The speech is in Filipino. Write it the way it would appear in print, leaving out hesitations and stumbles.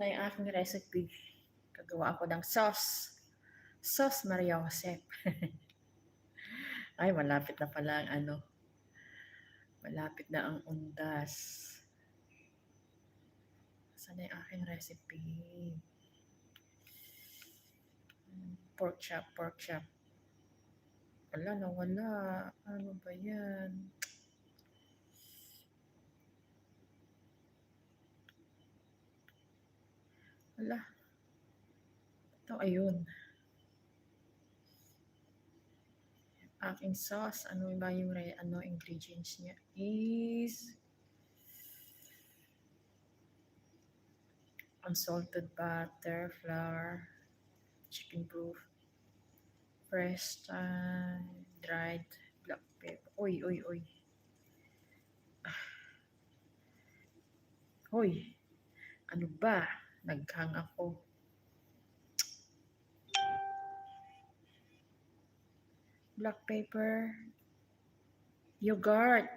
na yung aking recipe. Gagawa ako ng sauce. Sauce Maria Josep. Ay, malapit na pala ang ano. Malapit na ang undas. Saan na yung aking recipe? Pork chop, pork chop. Wala na, wala. Ano ba yan? Wala. Ito, ayun. Aking sauce. Ano ba yung ingredients niya? Is unsalted butter, flour, chicken broth, fresh dried black pepper. Oy, oy, oy. Hoy, ano ba? Naghang ako. Black pepper, yogurt.